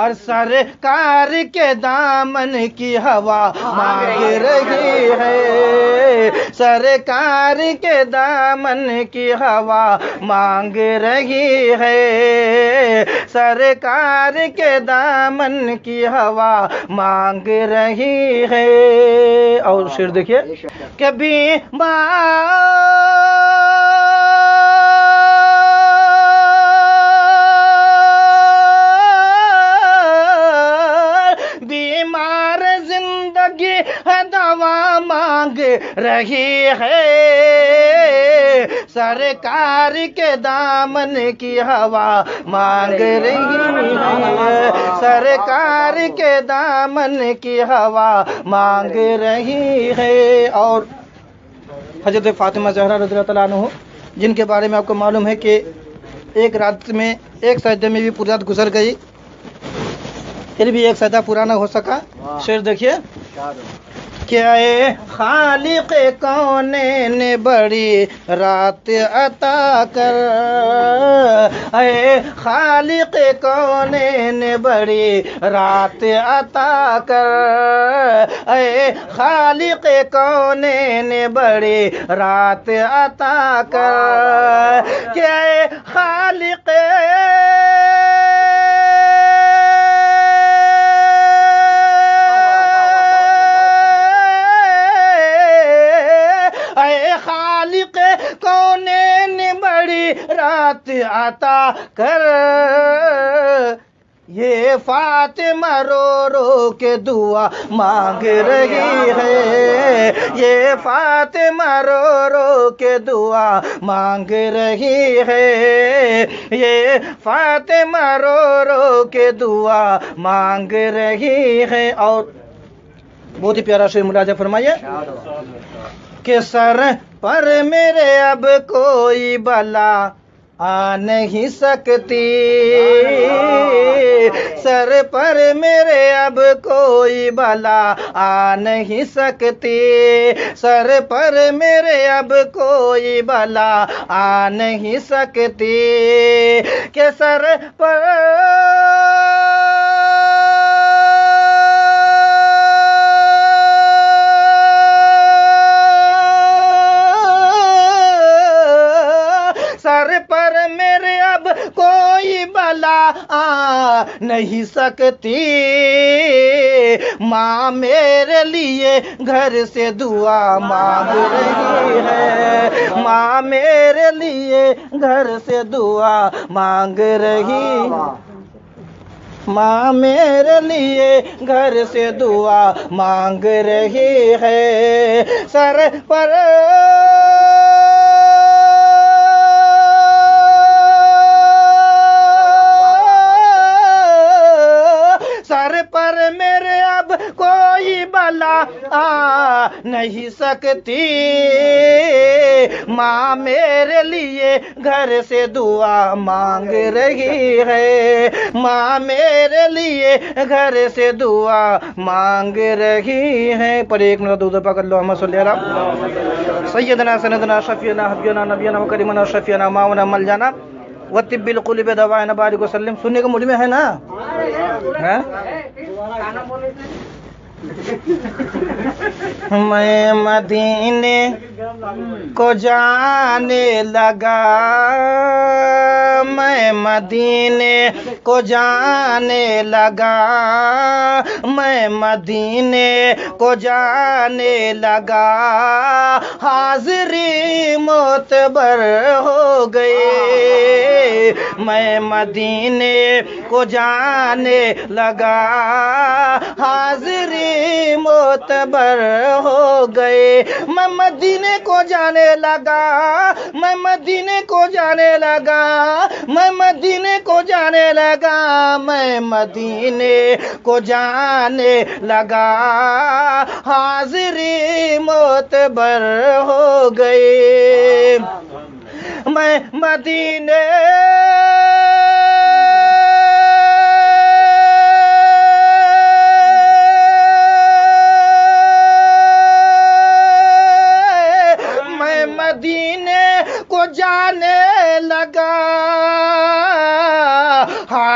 اور سرکار کے دامن کی ہوا مانگ رہی ہے، سرکار کے دامن کی ہوا مانگ رہی ہے، سرکار کے دامن کی ہوا مانگ رہی ہے۔ اور شعر دیکھیے، کبھی بیمار زندگی ہے دوا مانگ رہی ہے، سرکار کے دامن کی ہوا مانگ رہی ہے، سرکار کے دامن کی ہوا مانگ رہی ہے۔ اور حضرت فاطمہ زہرا رضی اللہ تعالیٰ عنہ، جن کے بارے میں آپ کو معلوم ہے کہ ایک رات میں ایک سجدے میں بھی پوری رات گزر گئی، پھر بھی ایک سجدہ پورا نہ ہو سکا۔ شعر دیکھیے، کیا اے خالق کونین بڑی رات عطا کر، اے خالق کونین بڑی رات عطا کر، اے خالق کونین بڑی رات عطا کر، کیا اے خالق کونین بڑی رات عطا کر، یہ فاطمہ رو رو کے دعا مانگ رہی ہے، یہ فاطمہ رو رو کے دعا مانگ رہی ہے، یہ فاطمہ رو رو کے دعا مانگ رہی ہے۔ اور بہت ہی پیارا شعر ملاحظہ فرمائیے کہ سر پر میرے اب کوئی بلا آ نہیں سکتی، سر پر میرے اب کوئی بلا آ نہیں سکتی، سر پر میرے اب کوئی بلا آ نہیں سکتی، کہ سر پر میرے اب کوئی بلا آ نہیں سکتی، ماں میرے لیے گھر سے دعا مانگ رہی ہے، ماں میرے لیے گھر سے دعا مانگ رہی، ماں میرے لیے گھر سے دعا مانگ رہی ہے، سر پر میرے اب کوئی بلا آ نہیں سکتی، ماں میرے لیے گھر سے دعا مانگ رہی ہے، ماں میرے لیے گھر سے دعا مانگ رہی ہے۔ پر ایک منٹ درود پاک اللہم صلی علی سیدنا سندنا شفیعنا حبیبنا نبینا وکریمنا شفیعنا ماونا مل جانا وطب القلوب دوائنا بارک وسلم۔ سننے کو مجھ میں ہے نا؟ میں مدینے کو جانے لگا، میں مدینے کو جانے لگا، میں مدینے کو جانے لگا، حاضری معتبر ہو گئے، میں مدینے کو جانے لگا، حاضری معتبر ہو گئے، میں مدینے کو جانے لگا، میں مدینے کو جانے لگا، میں مدینے کو جانے لگا، میں مدینے کو جانے لگا، حاضری معتبر ہو گئے، میں مدینے کو جانے لگا،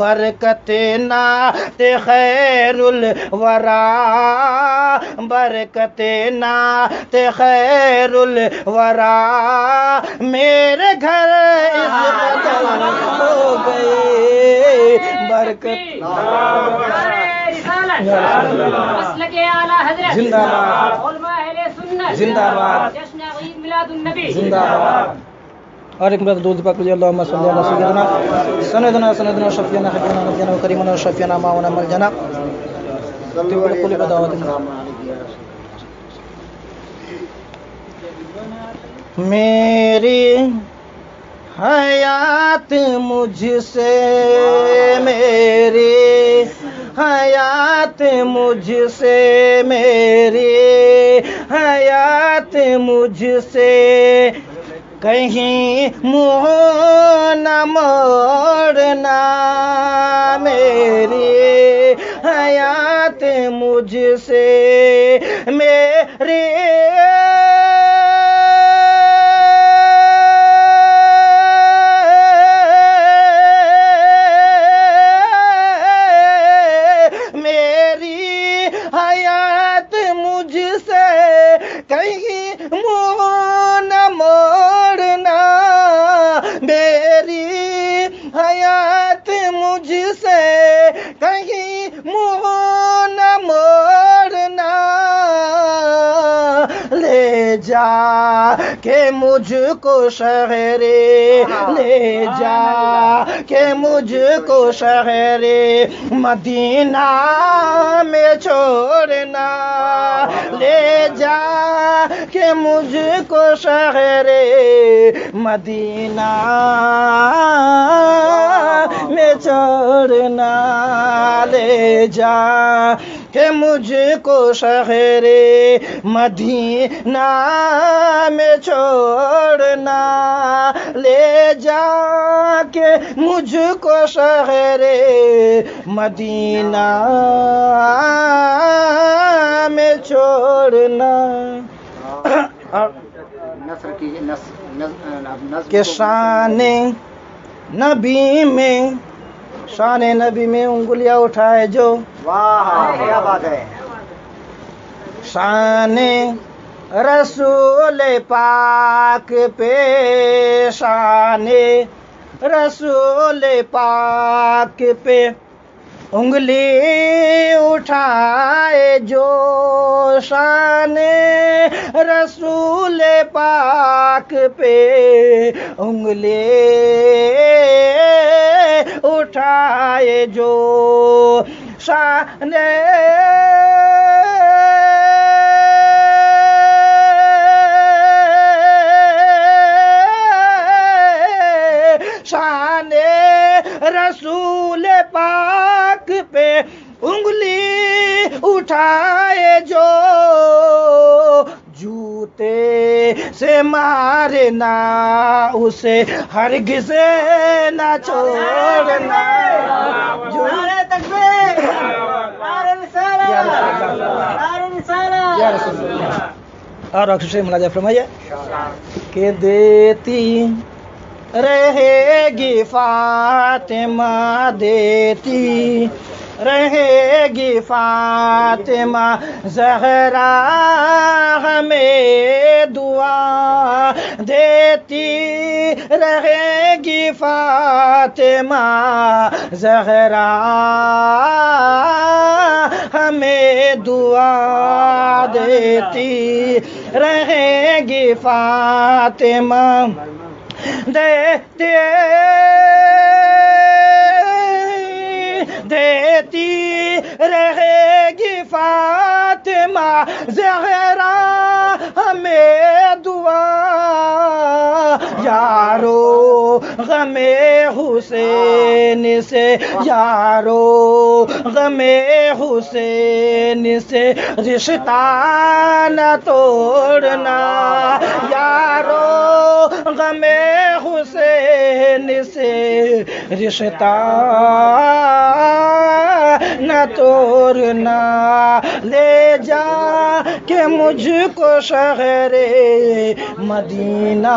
برکت نعت خیر الورا برکت نعت خیر الورا میرے گھر اس قدر ہو گئے برکت مسلک اعلی حضرت زندہ باد علماء اہل سنت زندہ باد جشن عید میلاد النبی زندہ باد اور ایک مرتبہ درود پاک پڑھیے اللہم صلی علی سیدنا سندنا شفیعنا حبیبنا نبینا و کریمنا و شفیعنا ماؤنا ملجنا کل بدعوت میری حیات مجھ سے میری حیات مجھ سے میری حیات مجھ سے کہیں منہ نہ موڑنا میری حیات مجھ سے میری حیات مجھ سے کہیں منہ نہ موڑنا میری حیات مجھ سے کہیں منہ نہ موڑنا لے جا کہ مجھ کو شہر لے جا کہ مجھ کو شہر مدینہ میں چھوڑنا لے جا کہ مجھ کو شہر مدینہ میں چھوڑنا لے جا کہ مجھ کو شہر مدینہ میں چھوڑنا لے جا کہ مجھ کو شہر مدینہ میں چھوڑنا نثر کیجیے نثر کہ شان نبی میں انگلیاں اٹھائے جو واہ کیا بات ہے شان رسول پاک پہ شان رسول پاک پہ انگلی اٹھائے جو شان رسول پاک پہ انگلی اٹھائے جو شان شان رسول پاک پہ انگلی اٹھائے جو جوتے سے مارنا اسے ہرگز نہ چھوڑنا نعرہ تکبیر نعرہ رسالت اور اکثر سے ملاحظہ فرمائیے کہ دیتی رہے گی فاطمہ دیتی رہے گی فاطمہ زہرا ہمیں دعا دیتی رہے گی فاطمہ زہرا ہمیں دعا دیتی رہے گی فاطمہ دیتی رہے گی فاطمہ زہرا ہمیں دعا یارو غم حسین سے یارو غم حسین سے رشتہ نہ توڑنا یارو غم حسین سے رشتہ نہ توڑنا لے جا کہ مجھ کو شہر مدینہ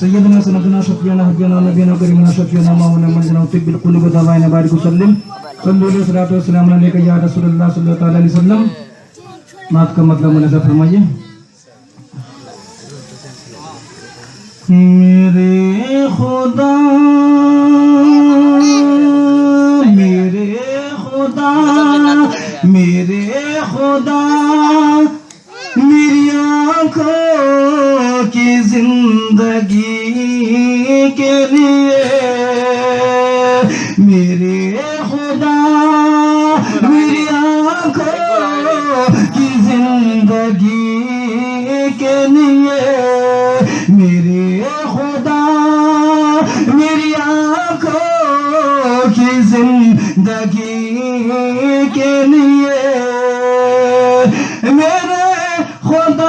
سيدنا سندنا شفيعنا حبيبنا نبينا كريمنا شفيعنا مولانا منزلنا طب القلوب ودوائنا بارك وسلم صلوا علیہ الصلوۃ والسلام علیک یا رسول اللہ صلی اللہ علیہ وسلم. بات کا مطلب ملاحظہ فرمائیے. میرے خدا میرے خدا میرے خدا میری آنکھوں کی زندگی کے لیے میرے خدا میری آنکھوں کی زندگی کے لیے میرے خدا میری آنکھوں کی زندگی کے لیے میرے خدا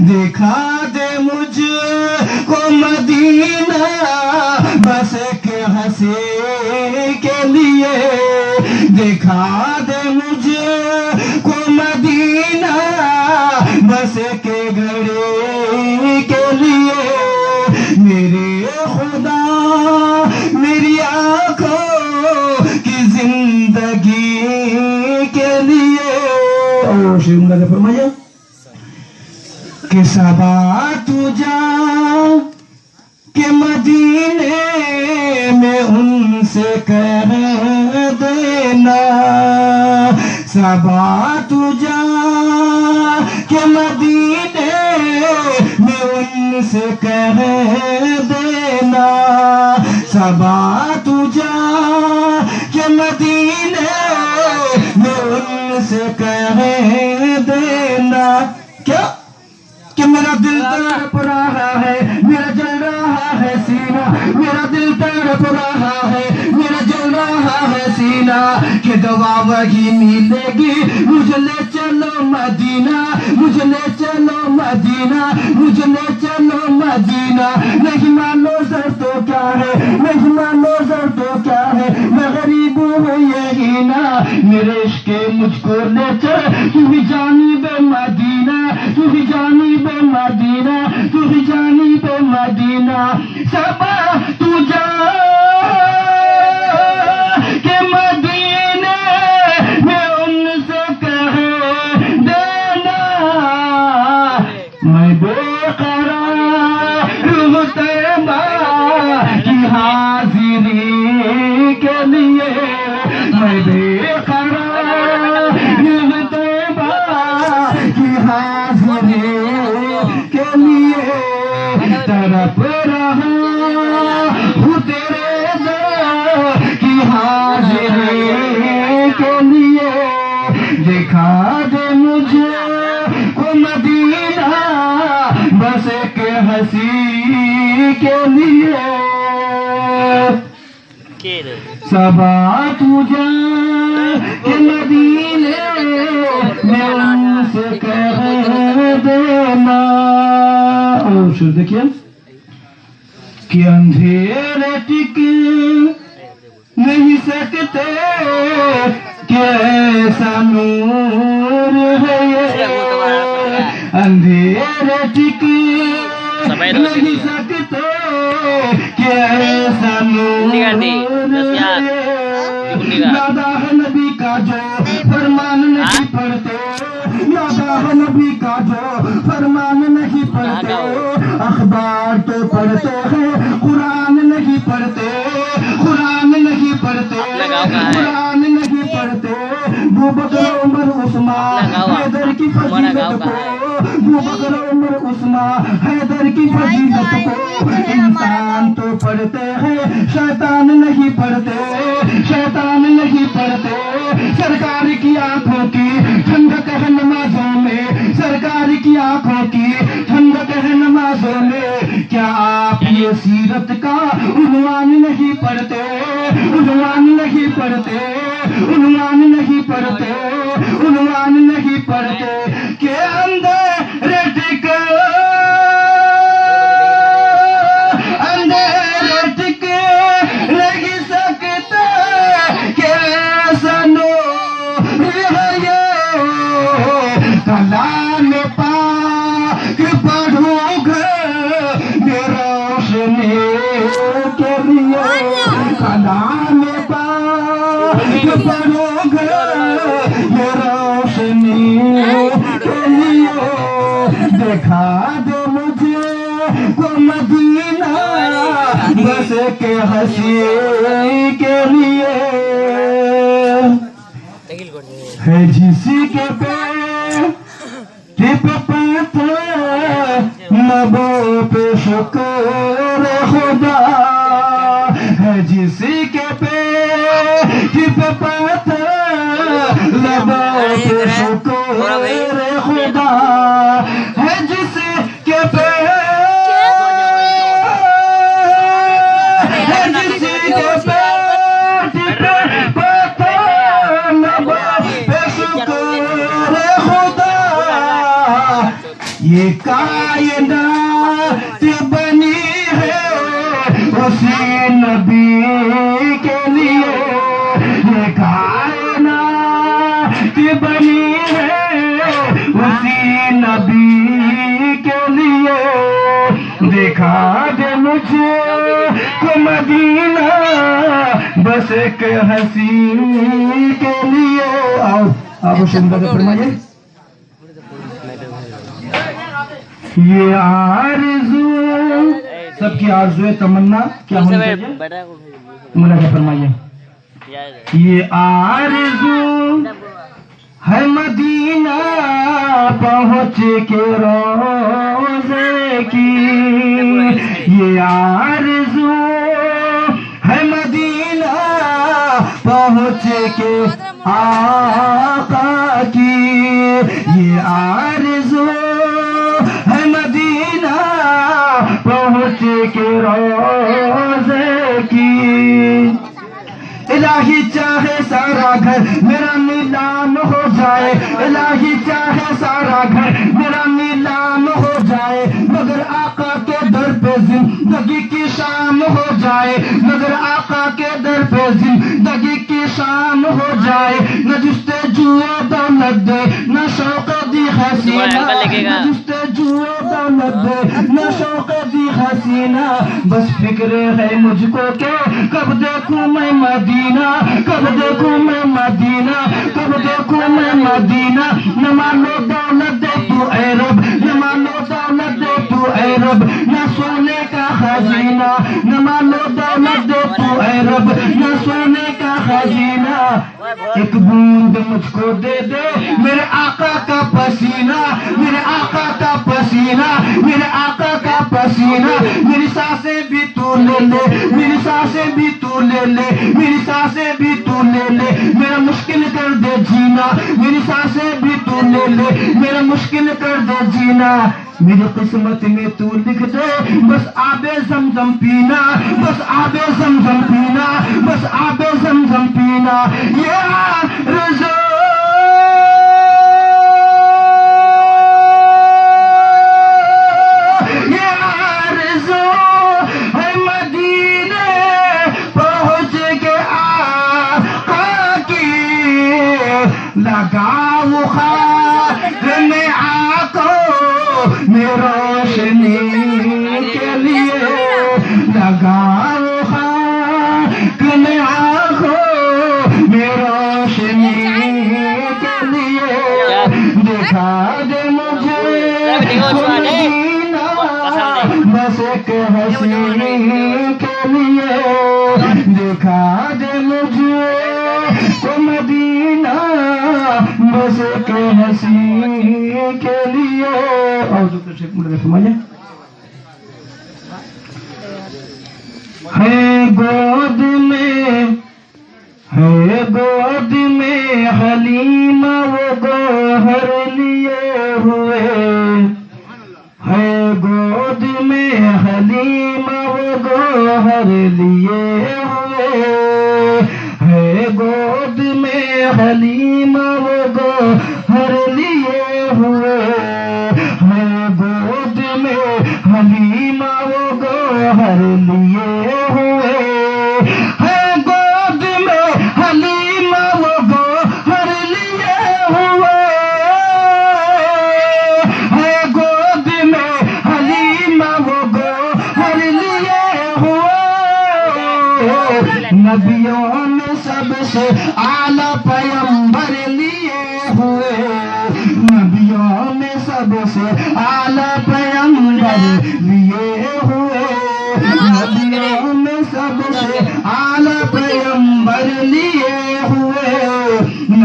دکھا دے مجھ کو مدینہ بس ایک ہنسی کے لیے دکھا دے مجھ کو مدینہ بس ایک گھڑی کے لیے میرے خدا میری آنکھوں کی زندگی کے لیے. اور شیخ فرمائیے کہ صبا تو جا کہ مدینے میں ان سے کہہ دینا صبا تو جا کہ مدینے میں ان سے کہہ دینا صبا تو جا کہ مدینے میں ان سے کہہ دینا. کیا کہ میرا دل تڑپ رہا ہے میرا جل رہا ہے سینہ میرا دل تڑپ رہا ہے میرا جل رہا ہے سینہ کہ دوا وہی ملے گی مجھے لے چلو مدینہ مجھے لے چلو مدینہ مجھے لے چلو مدینہ. نہیں مانو سر تو کیا ہے نہیں مانو سر تو کیا ہے میں غریب ہوں یہی نا میرے عشق مجھ کو لے چل تو بھی جانب مدینہ تو بھی جانب مدینہ تو بھی جانب مدینہ. صبا تو جا کہ مدینے میں ان سے کہہ دینا میں بے قرار ہوں طیبہ کی حاضری کے لیے میں بے قرار ہوں طیبہ کی حاضری کے لیے تڑپ رہا ہوں تیرے در کی حاضری کے لیے دکھا دے مجھے کو مدینہ بس ایک ہنسی کے لیے صبا تو جا کہ مدینے میں ان سے کہہ دینا. اور شروع دیکھیے کہ اندھیرے ٹک نہیں سکتے کہ ایسا نور ہے یہ اندھیرے ٹک نہیں سکتے کہ ایسا نور ہے یادہ ہے نبی کا جو فرمان نہیں پڑھتے یادہ ہے نبی کا جو فرمان نہیں پڑھتے اخبار تو پڑھتے ہیں قرآن نہیں پڑھتے قرآن نہیں پڑھتے قرآن نہیں پڑھتے. ابوبکر عمر عثمان حیدر کی فضیلت کو ابوبکر عمر عثمان حیدر کی فضیلت کو انسان تو پڑھتے ہیں شیطان نہیں پڑھتے شیطان نہیں پڑھتے. سرکار کی آنکھوں کی ٹھنڈک ہے نمازوں میں سرکار کی آنکھوں کی ٹھنڈک ہے نمازوں میں. کیا آپ یہ سیرت کا عنوان نہیں پڑھتے عنوان نہیں پڑھتے عنوان نہیں پڑھتے عنوان نہیں پڑھتے کہ اندر ٹک ایک ہنسی کے لیے ہے جسی کے پیٹ پہ پتھر لبوں پہ شکر خدا ہے جسی کے پیٹ پہ پتھر لبوں پہ شکر خدا ہے جسی کے پیٹ یہ کائنات بنی ہے اسی نبی کے لیے یہ کائنات بنی ہے اسی نبی کے لیے دکھا دے مجھے کو مدینہ بس ایک ہنسی کے لیے آپ شمدہ فرمائیے یہ آرزو سب کی آرزو تمنا کیا ہونی چاہیے ملاحظہ فرمائیے یہ آرزو ہے مدینہ پہنچ کے روزے کی یہ آرزو ہے مدینہ پہنچ کے آقا کی یہ آرزو ہے مدینہ پہنچ کے روزے کی الہی چاہے سارا گھر میرا نیلام ہو جائے الہی چاہے سارا گھر میرا نیلام ہو جائے مگر آقا کے در پہ زندگی کی شام ہو جائے مگر آقا کے در پہ زندگی کی شام ہو جائے نہ جستجوئے دولت دے نہ شوق دی حسینہ نہ جستجوئے دولت دے نہ شوق دی حسینہ بس فکر ہے مجھ کو کہ کب دیکھوں میں مدینہ کب دیکھوں میں مدینہ کب دیکھوں میں مدینہ نہ مانو دولت دے تو اے رب نہ مانو دولت دے تو اے رب نہ سونے کا خزینہ نہ مانو دولت دے تو اے رب نہ سونے کا خزینہ ایک بوند مجھ کو دے دے میرے آقا کا پسینہ میرے آقا کا پسینہ میرے آقا کا پسینہ میری سانسیں بھی تو لے لے میری سانسیں بھی تو لے لے میری سانسیں بھی تو لے لے میرا مشکل کر دے جینا میری سانسیں بھی تو لے لے میرا مشکل کر دے جینا میری قسمت میں تو لکھ دے بس آب زمزم پینا بس آب زمزم پینا بس آب زمزم پینا یہ رضا لگاؤ خاک میں آنکھوں میں روشنی کے لیے لگاؤ خاک میں آنکھوں میں روشنی کے لیے دکھا دے مجھے مدینہ بس ایک ہنسی کے لیے دکھا دے مجھے مدینہ بس ایک ہنسی کے لیے اور دوسرے شیخ مجھے سمجھے ہے گود میں حلیمہ وہ گوہر لیے ہوئے ہے گود میں حلیمہ وہ گوہر لیے ہوئے ہے گود میں حلیمہ وہ گوہر لیے ہوئے ہے گود میں حلیمہ وہ گوہر لیے ہوئے ہے گود میں حلیمہ وہ گوہر لیے ہوئے ہے گود میں حلیمہ وہ گوہر لیے ہوئے نبیوں میں سب سے اعلیٰ پیغمبر لیے ہوئے نبیوں میں سب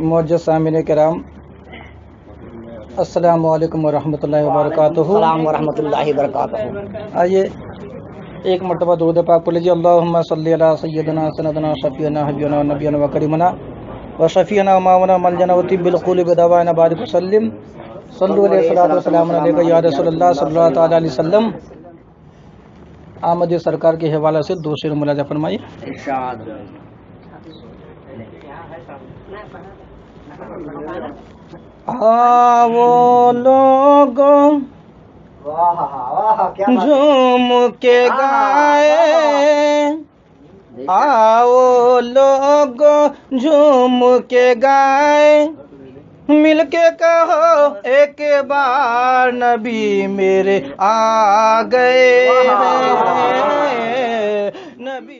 معزز سامعین کرام، السلام علیکم ورحمۃ اللہ وبرکاتہ۔ السلام ورحمۃ اللہ وبرکاتہ۔ آئیے ایک مرتبہ درود پاک پڑھ لیجیے۔ اللہم صلی علی سیدنا سندنا شفیعنا حبیبنا نبینا و کریمنا و شفیعنا و ماونا ملجنا و طب القلوب دوانا بارک وسلم صلو علیہ الصلوۃ والسلام علیکہ یا رسول اللہ صلی اللہ تعالی علیہ وسلم۔ آمد سرکار کے حوالے سے دو شعر ملاحظہ فرمائیے۔ ارشاد۔ وہ لوگ واہ واہ کیا بات ہے۔ جھوم کے گائے، آؤ لوگ جھوم کے گائے، مل کے کہو ایک بار نبی میرے آ گئے ہیں، نبی